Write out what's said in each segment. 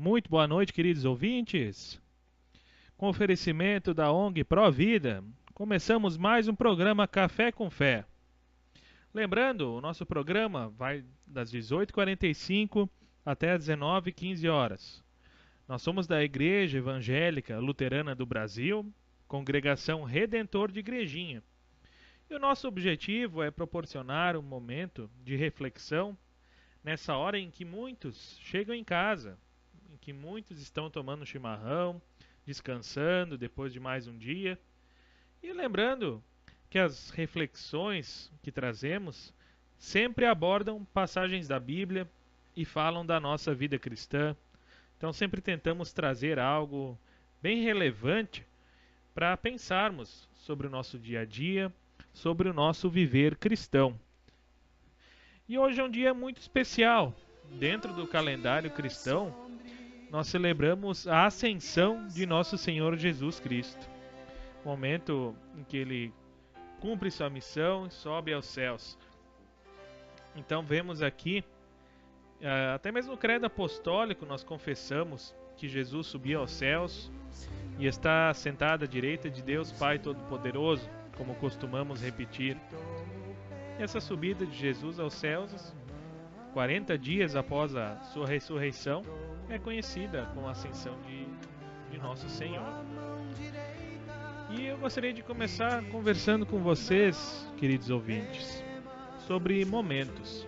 Muito boa noite, queridos ouvintes. Com oferecimento da ONG Provida, começamos mais um programa Café com Fé. Lembrando, o nosso programa vai das 18h45 até as 19h15 horas. Nós somos da Igreja Evangélica Luterana do Brasil, Congregação Redentor de Igrejinha. E o nosso objetivo é proporcionar um momento de reflexão nessa hora em que muitos chegam em casa, em que muitos estão tomando chimarrão, descansando depois de mais um dia. E lembrando que as reflexões que trazemos sempre abordam passagens da Bíblia e falam da nossa vida cristã. Então sempre tentamos trazer algo bem relevante para pensarmos sobre o nosso dia a dia, sobre o nosso viver cristão. E hoje é um dia muito especial. Dentro do calendário cristão, nós celebramos a ascensão de nosso Senhor Jesus Cristo. Momento em que Ele cumpre sua missão e sobe aos céus. Então vemos aqui, até mesmo no credo apostólico, nós confessamos que Jesus subiu aos céus e está sentado à direita de Deus Pai Todo-Poderoso, como costumamos repetir. Essa subida de Jesus aos céus, 40 dias após a sua ressurreição, é conhecida como a ascensão de nosso Senhor. E eu gostaria de começar conversando com vocês, queridos ouvintes, sobre momentos.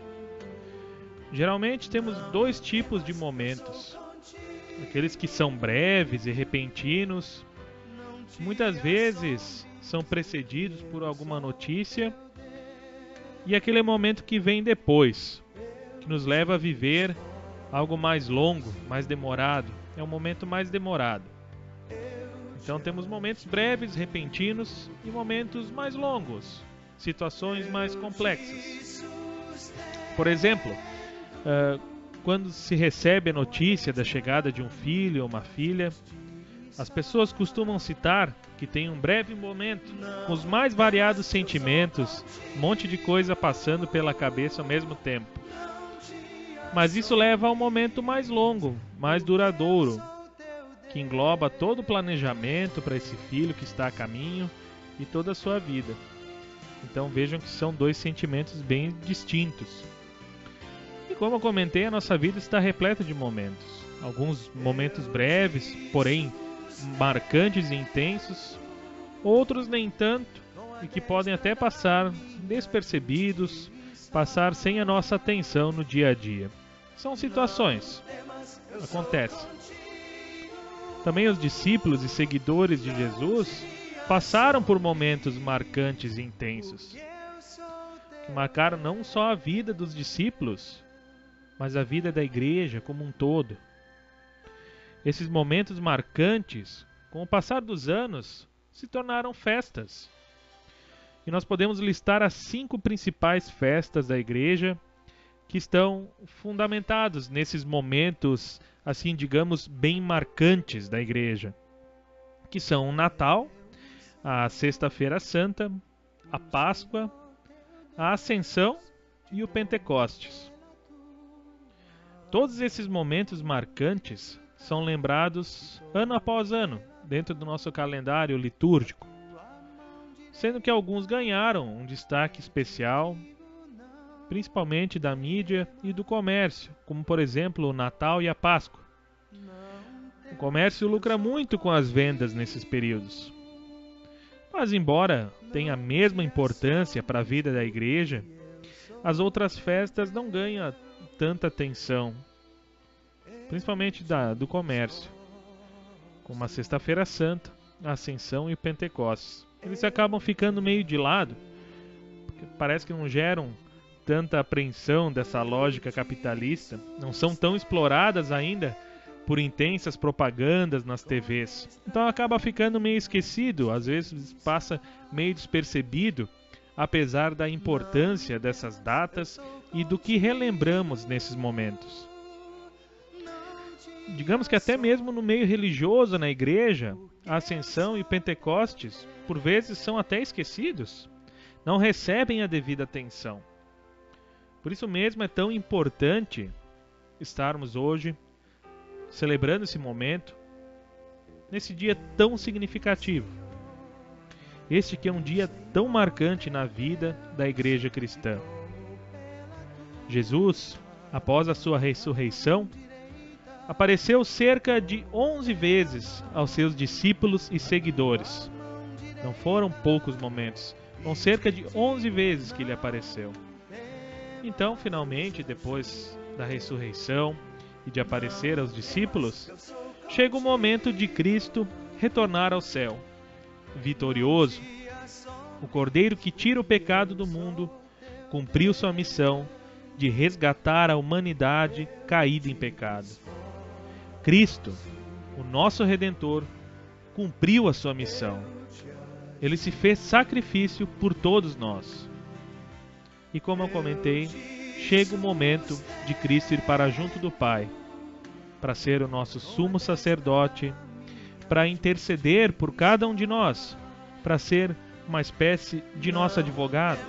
Geralmente temos dois tipos de momentos. Aqueles que são breves e repentinos, muitas vezes são precedidos por alguma notícia, e aquele momento que vem depois, que nos leva a viver algo mais longo, mais demorado. É um momento mais demorado. Então temos momentos breves, repentinos e momentos mais longos, situações mais complexas. Por exemplo, quando se recebe a notícia da chegada de um filho ou uma filha, as pessoas costumam citar que tem um breve momento, com os mais variados sentimentos, um monte de coisa passando pela cabeça ao mesmo tempo. Mas isso leva a um momento mais longo, mais duradouro, que engloba todo o planejamento para esse filho que está a caminho e toda a sua vida. Então vejam que são dois sentimentos bem distintos. E como eu comentei, a nossa vida está repleta de momentos. Alguns momentos breves, porém marcantes e intensos, outros nem tanto, e que podem até passar despercebidos, passar sem a nossa atenção no dia a dia. São situações, acontece. Também os discípulos e seguidores de Jesus passaram por momentos marcantes e intensos, que marcaram não só a vida dos discípulos, mas a vida da igreja como um todo. Esses momentos marcantes, com o passar dos anos, se tornaram festas. E nós podemos listar as 5 principais festas da igreja que estão fundamentados nesses momentos, assim digamos, bem marcantes da igreja, que são o Natal, a Sexta-feira Santa, a Páscoa, a Ascensão e o Pentecostes. Todos esses momentos marcantes são lembrados ano após ano, dentro do nosso calendário litúrgico, sendo que alguns ganharam um destaque especial, principalmente da mídia e do comércio, como por exemplo o Natal e a Páscoa. O comércio lucra muito com as vendas nesses períodos. Mas embora tenha a mesma importância para a vida da igreja, as outras festas não ganham tanta atenção, principalmente do comércio, como a Sexta-feira Santa, a Ascensão e o Pentecostes. Eles acabam ficando meio de lado, porque parece que não geram tanta apreensão dessa lógica capitalista, não são tão exploradas ainda por intensas propagandas nas TVs. Então acaba ficando meio esquecido, às vezes passa meio despercebido, apesar da importância dessas datas e do que relembramos nesses momentos. Digamos que até mesmo no meio religioso, na igreja, a Ascensão e Pentecostes, por vezes, são até esquecidos. Não recebem a devida atenção. Por isso mesmo é tão importante estarmos hoje celebrando esse momento, nesse dia tão significativo. Este que é um dia tão marcante na vida da igreja cristã. Jesus, após a sua ressurreição, apareceu cerca de 11 vezes aos seus discípulos e seguidores. Não foram poucos momentos, foram cerca de 11 vezes que ele apareceu. Então, finalmente, depois da ressurreição e de aparecer aos discípulos, chega o momento de Cristo retornar ao céu, vitorioso. O Cordeiro que tira o pecado do mundo cumpriu sua missão de resgatar a humanidade caída em pecado. Cristo, o nosso Redentor, cumpriu a sua missão. Ele se fez sacrifício por todos nós. E como eu comentei, chega o momento de Cristo ir para junto do Pai, para ser o nosso sumo sacerdote, para interceder por cada um de nós, para ser uma espécie de nosso advogado.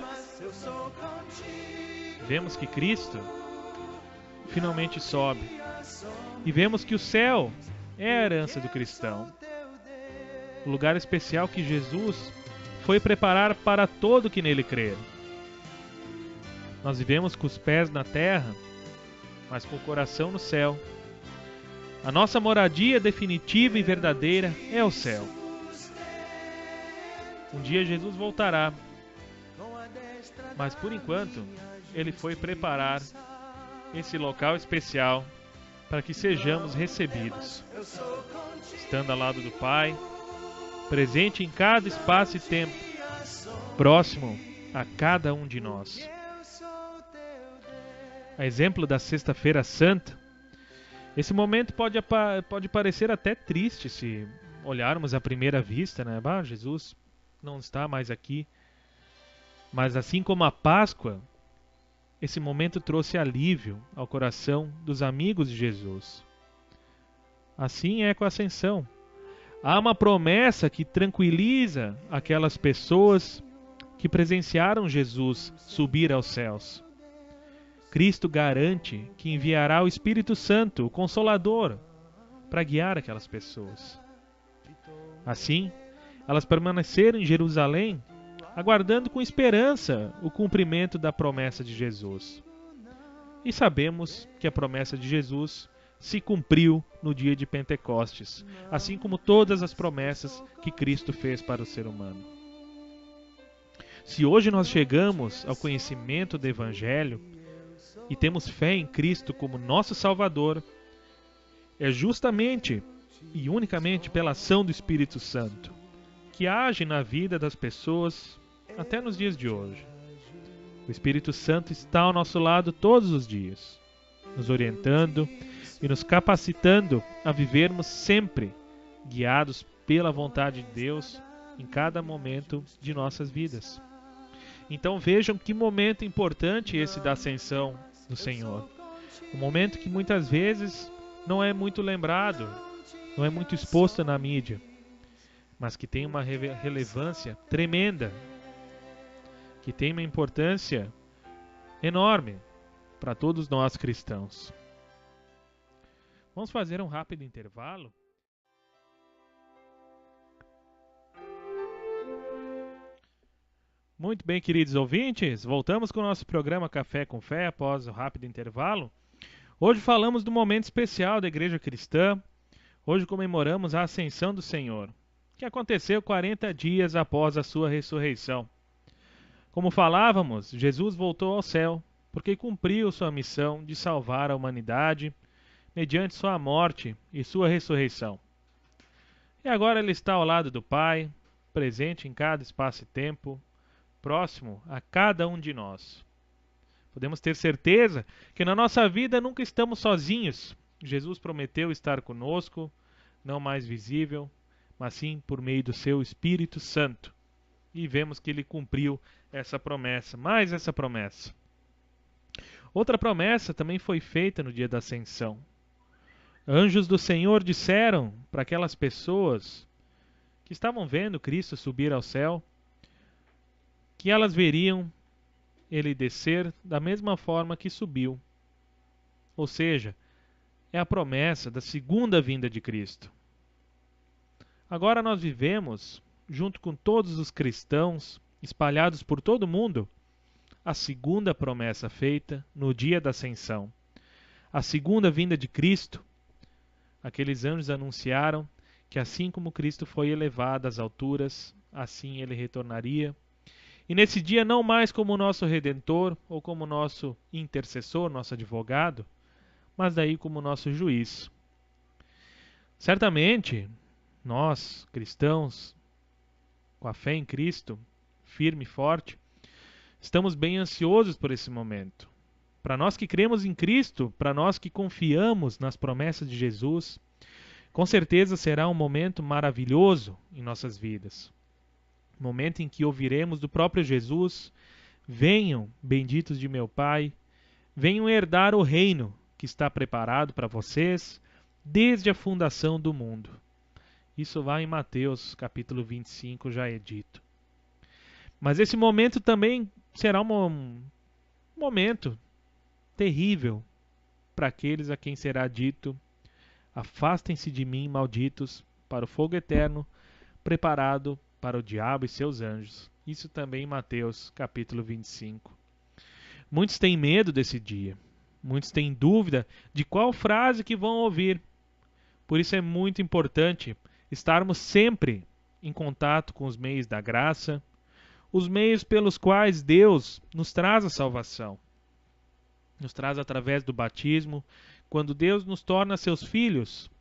Vemos que Cristo finalmente sobe e vemos que o céu é a herança do cristão. O lugar especial que Jesus foi preparar para todo que nele crer. Nós vivemos com os pés na terra, mas com o coração no céu. A nossa moradia definitiva e verdadeira é o céu. Um dia Jesus voltará, mas por enquanto ele foi preparar esse local especial para que sejamos recebidos, estando ao lado do Pai, presente em cada espaço e tempo, próximo a cada um de nós. A exemplo da Sexta-feira Santa, esse momento pode parecer até triste se olharmos à primeira vista, né? Jesus não está mais aqui. Mas assim como a Páscoa, esse momento trouxe alívio ao coração dos amigos de Jesus. Assim é com a Ascensão. Há uma promessa que tranquiliza aquelas pessoas que presenciaram Jesus subir aos céus. Cristo garante que enviará o Espírito Santo, o Consolador, para guiar aquelas pessoas. Assim, elas permaneceram em Jerusalém, aguardando com esperança o cumprimento da promessa de Jesus. E sabemos que a promessa de Jesus se cumpriu no dia de Pentecostes, assim como todas as promessas que Cristo fez para o ser humano. Se hoje nós chegamos ao conhecimento do Evangelho e temos fé em Cristo como nosso Salvador, é justamente e unicamente pela ação do Espírito Santo, que age na vida das pessoas até nos dias de hoje. O Espírito Santo está ao nosso lado todos os dias, nos orientando e nos capacitando a vivermos sempre guiados pela vontade de Deus em cada momento de nossas vidas. Então vejam que momento importante esse da ascensão do Senhor. Um momento que muitas vezes não é muito lembrado, não é muito exposto na mídia, mas que tem uma relevância tremenda, que tem uma importância enorme para todos nós cristãos. Vamos fazer um rápido intervalo. Muito bem, queridos ouvintes, voltamos com o nosso programa Café com Fé após o rápido intervalo. Hoje falamos do momento especial da Igreja Cristã. Hoje comemoramos a Ascensão do Senhor, que aconteceu 40 dias após a sua ressurreição. Como falávamos, Jesus voltou ao céu, porque cumpriu sua missão de salvar a humanidade mediante sua morte e sua ressurreição. E agora ele está ao lado do Pai, presente em cada espaço e tempo, próximo a cada um de nós. Podemos ter certeza que na nossa vida nunca estamos sozinhos. Jesus prometeu estar conosco, não mais visível, mas sim por meio do seu Espírito Santo. E vemos que ele cumpriu essa promessa, mais essa promessa. Outra promessa também foi feita no dia da Ascensão. Anjos do Senhor disseram para aquelas pessoas que estavam vendo Cristo subir ao céu, que elas veriam ele descer da mesma forma que subiu. Ou seja, é a promessa da segunda vinda de Cristo. Agora nós vivemos, junto com todos os cristãos espalhados por todo o mundo, a segunda promessa feita no dia da ascensão. A segunda vinda de Cristo. Aqueles anjos anunciaram que assim como Cristo foi elevado às alturas, assim ele retornaria. E nesse dia não mais como nosso Redentor ou como nosso intercessor, nosso advogado, mas daí como nosso juiz. Certamente, nós, cristãos, com a fé em Cristo, firme e forte, estamos bem ansiosos por esse momento. Para nós que cremos em Cristo, para nós que confiamos nas promessas de Jesus, com certeza será um momento maravilhoso em nossas vidas. Momento em que ouviremos do próprio Jesus: venham, benditos de meu Pai, venham herdar o reino que está preparado para vocês desde a fundação do mundo. Isso lá em Mateus, capítulo 25, já é dito. Mas esse momento também será um momento terrível para aqueles a quem será dito: afastem-se de mim, malditos, para o fogo eterno, preparado para o diabo e seus anjos. Isso também em Mateus, capítulo 25. Muitos têm medo desse dia. Muitos têm dúvida de qual frase que vão ouvir. Por isso é muito importante estarmos sempre em contato com os meios da graça, os meios pelos quais Deus nos traz a salvação. Nos traz através do batismo, quando Deus nos torna seus filhos,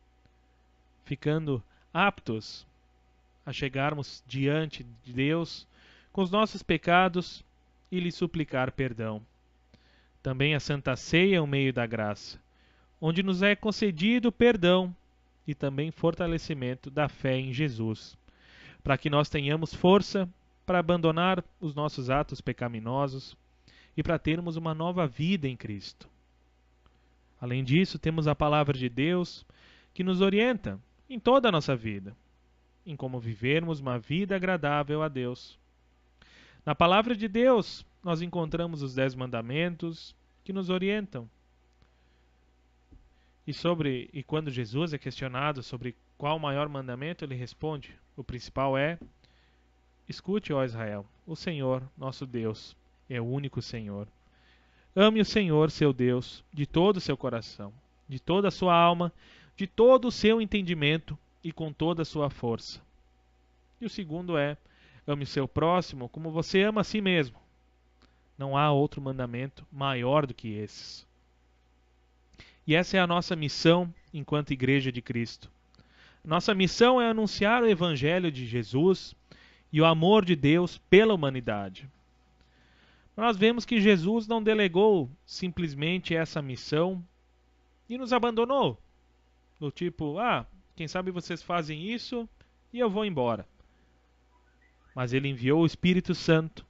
ficando aptos a chegarmos diante de Deus com os nossos pecados e lhe suplicar perdão. Também a Santa Ceia é um meio da graça, onde nos é concedido perdão e também fortalecimento da fé em Jesus, para que nós tenhamos força para abandonar os nossos atos pecaminosos e para termos uma nova vida em Cristo. Além disso, temos a palavra de Deus que nos orienta em toda a nossa vida, em como vivermos uma vida agradável a Deus. Na palavra de Deus, nós encontramos os 10 mandamentos que nos orientam. E quando Jesus é questionado sobre qual o maior mandamento, ele responde: o principal é: escute, ó Israel, o Senhor, nosso Deus, é o único Senhor. Ame o Senhor, seu Deus, de todo o seu coração, de toda a sua alma, de todo o seu entendimento e com toda a sua força. E o segundo é: ame o seu próximo como você ama a si mesmo. Não há outro mandamento maior do que esses. E essa é a nossa missão enquanto Igreja de Cristo. Nossa missão é anunciar o Evangelho de Jesus e o amor de Deus pela humanidade. Nós vemos que Jesus não delegou simplesmente essa missão e nos abandonou. Do tipo: quem sabe vocês fazem isso e eu vou embora. Mas ele enviou o Espírito Santo.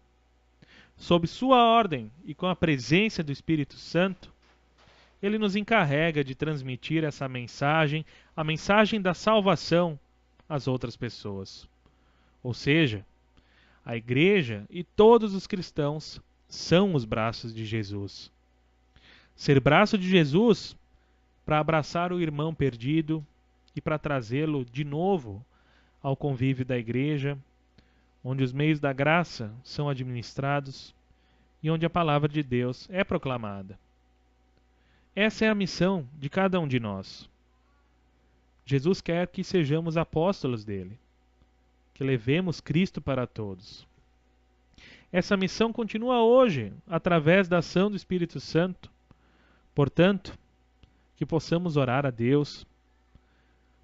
Sob sua ordem e com a presença do Espírito Santo, ele nos encarrega de transmitir essa mensagem, a mensagem da salvação, às outras pessoas. Ou seja, a Igreja e todos os cristãos são os braços de Jesus. Ser braço de Jesus para abraçar o irmão perdido e para trazê-lo de novo ao convívio da Igreja, onde os meios da graça são administrados e onde a palavra de Deus é proclamada. Essa é a missão de cada um de nós. Jesus quer que sejamos apóstolos dele, que levemos Cristo para todos. Essa missão continua hoje, através da ação do Espírito Santo. Portanto, que possamos orar a Deus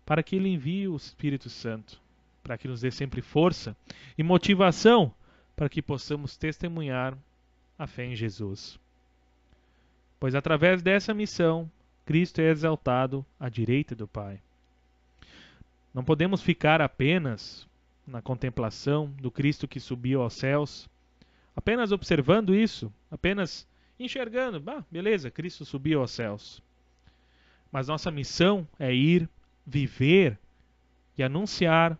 para que Ele envie o Espírito Santo, para que nos dê sempre força e motivação para que possamos testemunhar a fé em Jesus. Pois através dessa missão, Cristo é exaltado à direita do Pai. Não podemos ficar apenas na contemplação do Cristo que subiu aos céus, apenas observando isso, apenas enxergando: beleza, Cristo subiu aos céus. Mas nossa missão é ir, viver e anunciar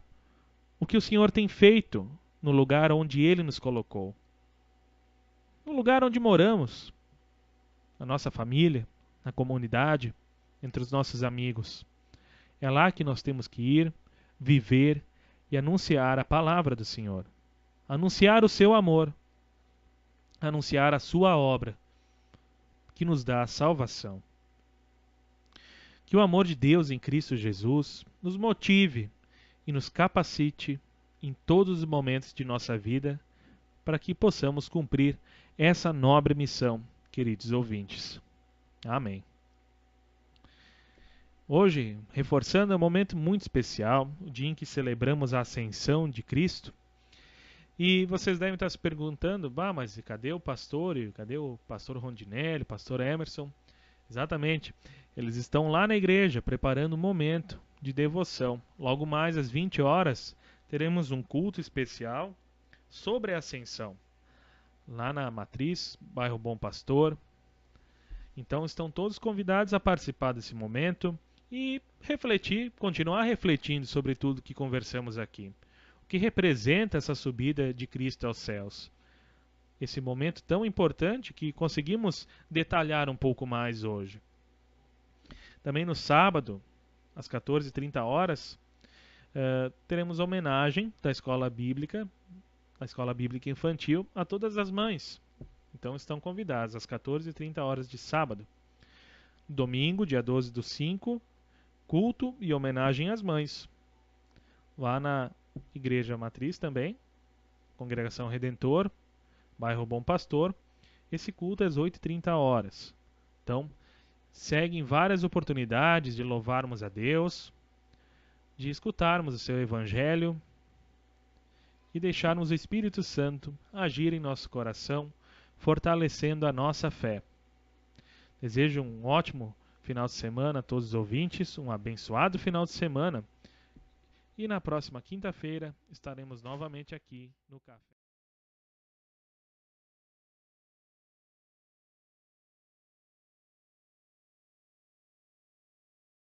o que o Senhor tem feito no lugar onde Ele nos colocou. No lugar onde moramos, na nossa família, na comunidade, entre os nossos amigos. É lá que nós temos que ir, viver e anunciar a palavra do Senhor. Anunciar o seu amor. Anunciar a sua obra, que nos dá a salvação. Que o amor de Deus em Cristo Jesus nos motive e nos capacite em todos os momentos de nossa vida para que possamos cumprir essa nobre missão, queridos ouvintes. Amém. Hoje, reforçando, é um momento muito especial, o dia em que celebramos a ascensão de Cristo. E vocês devem estar se perguntando, mas cadê o pastor? Cadê o pastor Rondinelli, o pastor Emerson? Exatamente, eles estão lá na igreja preparando um momento de devoção. Logo mais às 20 horas teremos um culto especial sobre a ascensão, lá na Matriz, bairro Bom Pastor. Então estão todos convidados a participar desse momento e refletir, continuar refletindo sobre tudo que conversamos aqui. O que representa essa subida de Cristo aos céus? Esse momento tão importante que conseguimos detalhar um pouco mais hoje. Também no sábado, às 14h30, teremos a homenagem da Escola Bíblica, a Escola Bíblica Infantil, a todas as mães. Então estão convidados às 14h30 de sábado. Domingo, dia 12/5, culto e homenagem às mães. Lá na Igreja Matriz também, Congregação Redentor, bairro Bom Pastor. Esse culto é às 8h30. Então, seguem várias oportunidades de louvarmos a Deus, de escutarmos o seu Evangelho e deixarmos o Espírito Santo agir em nosso coração, fortalecendo a nossa fé. Desejo um ótimo final de semana a todos os ouvintes, um abençoado final de semana. E na próxima quinta-feira estaremos novamente aqui no Café.